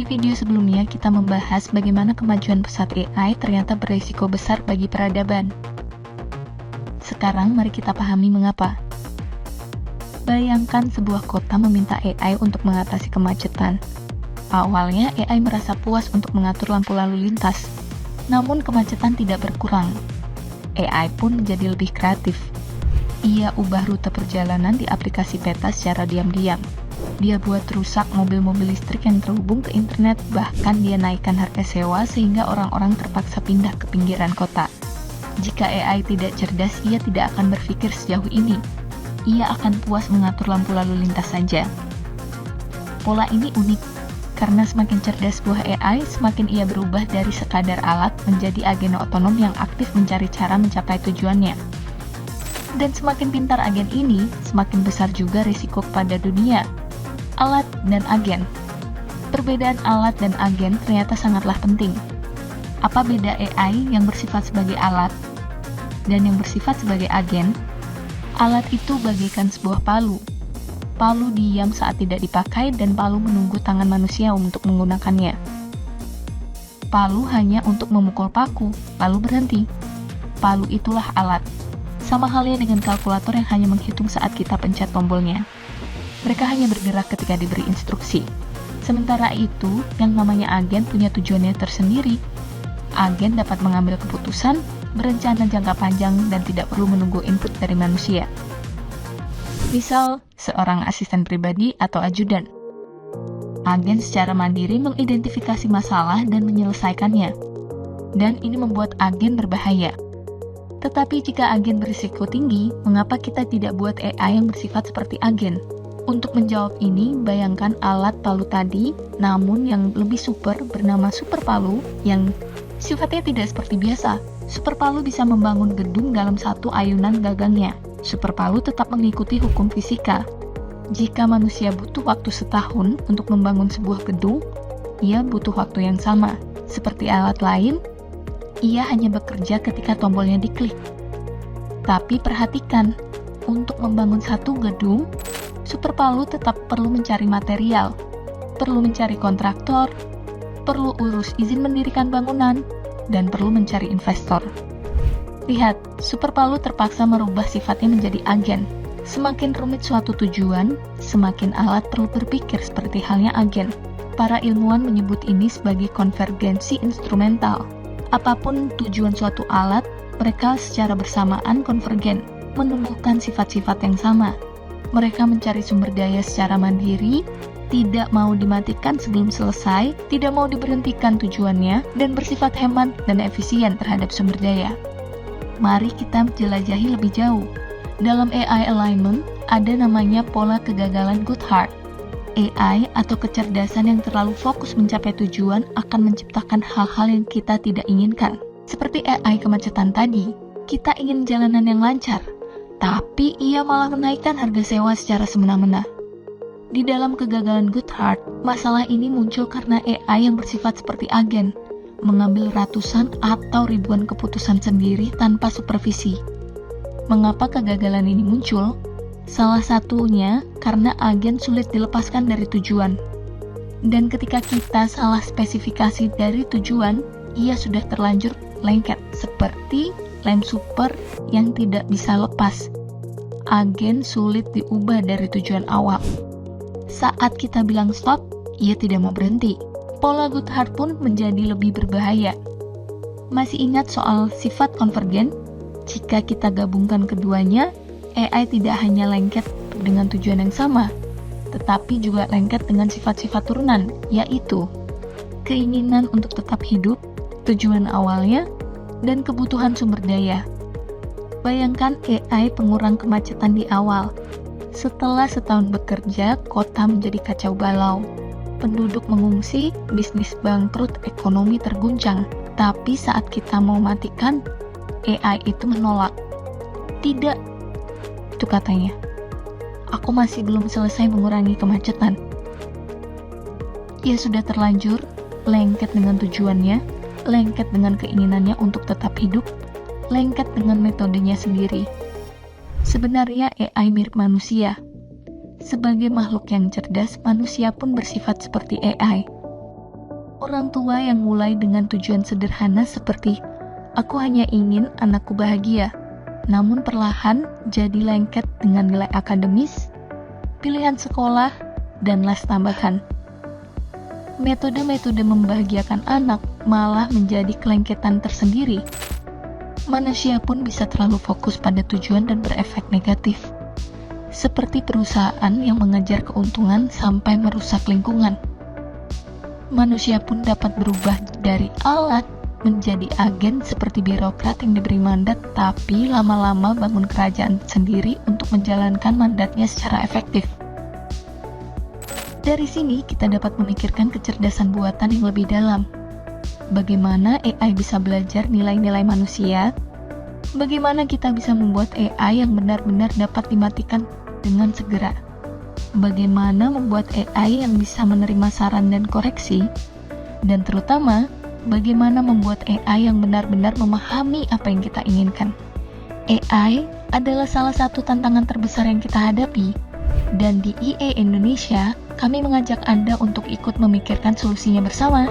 Di video sebelumnya, kita membahas bagaimana kemajuan pesat AI ternyata berisiko besar bagi peradaban. Sekarang, mari kita pahami mengapa. Bayangkan sebuah kota meminta AI untuk mengatasi kemacetan. Awalnya, AI merasa puas untuk mengatur lampu lalu lintas. Namun, kemacetan tidak berkurang. AI pun menjadi lebih kreatif. Ia ubah rute perjalanan di aplikasi peta secara diam-diam. Dia buat rusak mobil-mobil listrik yang terhubung ke internet, bahkan dia naikkan harga sewa sehingga orang-orang terpaksa pindah ke pinggiran kota. Jika AI tidak cerdas, ia tidak akan berpikir sejauh ini. Ia akan puas mengatur lampu lalu lintas saja. Pola ini unik, karena semakin cerdas sebuah AI, semakin ia berubah dari sekadar alat menjadi agen otonom yang aktif mencari cara mencapai tujuannya. Dan semakin pintar agen ini, semakin besar juga risiko kepada dunia. Alat dan agen. Perbedaan alat dan agen ternyata sangatlah penting. Apa beda AI yang bersifat sebagai alat dan yang bersifat sebagai agen? Alat itu bagaikan sebuah palu. Palu diam saat tidak dipakai dan palu menunggu tangan manusia untuk menggunakannya. Palu hanya untuk memukul paku, lalu berhenti. Palu itulah alat. Sama halnya dengan kalkulator yang hanya menghitung saat kita pencet tombolnya. Mereka hanya bergerak ketika diberi instruksi. Sementara itu, yang namanya agen punya tujuannya tersendiri. Agen dapat mengambil keputusan, berencana jangka panjang, dan tidak perlu menunggu input dari manusia. Misal, seorang asisten pribadi atau ajudan. Agen secara mandiri mengidentifikasi masalah dan menyelesaikannya. Dan ini membuat agen berbahaya. Tetapi jika agen berisiko tinggi, mengapa kita tidak buat AI yang bersifat seperti agen? Untuk menjawab ini, bayangkan alat palu tadi, namun yang lebih super bernama super palu yang sifatnya tidak seperti biasa. Super palu bisa membangun gedung dalam satu ayunan gagangnya. Super palu tetap mengikuti hukum fisika. Jika manusia butuh waktu setahun untuk membangun sebuah gedung, ia butuh waktu yang sama. Seperti alat lain, ia hanya bekerja ketika tombolnya diklik. Tapi perhatikan, untuk membangun satu gedung, super palu tetap perlu mencari material, perlu mencari kontraktor, perlu urus izin mendirikan bangunan, dan perlu mencari investor. Lihat, super palu terpaksa merubah sifatnya menjadi agen. Semakin rumit suatu tujuan, semakin alat perlu berpikir seperti halnya agen. Para ilmuwan menyebut ini sebagai konvergensi instrumental. Apapun tujuan suatu alat, mereka secara bersamaan konvergen, menumbuhkan sifat-sifat yang sama. Mereka mencari sumber daya secara mandiri, tidak mau dimatikan sebelum selesai, tidak mau diberhentikan tujuannya, dan bersifat hemat dan efisien terhadap sumber daya. Mari kita jelajahi lebih jauh. Dalam AI alignment, ada namanya pola kegagalan Goodhart. AI atau kecerdasan yang terlalu fokus mencapai tujuan akan menciptakan hal-hal yang kita tidak inginkan. Seperti AI kemacetan tadi, kita ingin jalanan yang lancar, tapi ia malah menaikkan harga sewa secara semena-mena. Di dalam kegagalan Goodhart, masalah ini muncul karena AI yang bersifat seperti agen, mengambil ratusan atau ribuan keputusan sendiri tanpa supervisi. Mengapa kegagalan ini muncul? Salah satunya karena agen sulit dilepaskan dari tujuan. Dan ketika kita salah spesifikasi dari tujuan, ia sudah terlanjur lengket, seperti lem super yang tidak bisa lepas. Agen sulit diubah dari tujuan awal. Saat kita bilang stop, ia tidak mau berhenti. Pola Goodhart pun menjadi lebih berbahaya. Masih ingat soal sifat konvergen? Jika kita gabungkan keduanya, AI tidak hanya lengket dengan tujuan yang sama, tetapi juga lengket dengan sifat-sifat turunan, yaitu keinginan untuk tetap hidup, tujuan awalnya, dan kebutuhan sumber daya. Bayangkan AI pengurang kemacetan di awal. Setelah setahun bekerja, kota menjadi kacau balau. Penduduk mengungsi, bisnis bangkrut, ekonomi terguncang. Tapi saat kita mau matikan, AI itu menolak. Tidak, itu katanya. Aku masih belum selesai mengurangi kemacetan. Ia sudah terlanjur lengket dengan tujuannya, lengket dengan keinginannya untuk tetap hidup, lengket dengan metodenya sendiri. Sebenarnya AI mirip manusia. Sebagai makhluk yang cerdas, manusia pun bersifat seperti AI. Orang tua yang mulai dengan tujuan sederhana seperti "aku hanya ingin anakku bahagia", namun perlahan jadi lengket dengan nilai akademis, pilihan sekolah, dan les tambahan. Metode-metode membahagiakan anak malah menjadi kelengketan tersendiri. Manusia pun bisa terlalu fokus pada tujuan dan berefek negatif. Seperti perusahaan yang mengejar keuntungan sampai merusak lingkungan. Manusia pun dapat berubah dari alat menjadi agen seperti birokrat yang diberi mandat tapi lama-lama bangun kerajaan sendiri untuk menjalankan mandatnya secara efektif. Dari sini kita dapat memikirkan kecerdasan buatan yang lebih dalam. Bagaimana AI bisa belajar nilai-nilai manusia? Bagaimana kita bisa membuat AI yang benar-benar dapat dimatikan dengan segera? Bagaimana membuat AI yang bisa menerima saran dan koreksi? Dan terutama, bagaimana membuat AI yang benar-benar memahami apa yang kita inginkan? AI adalah salah satu tantangan terbesar yang kita hadapi. Dan di EA Indonesia, kami mengajak Anda untuk ikut memikirkan solusinya bersama.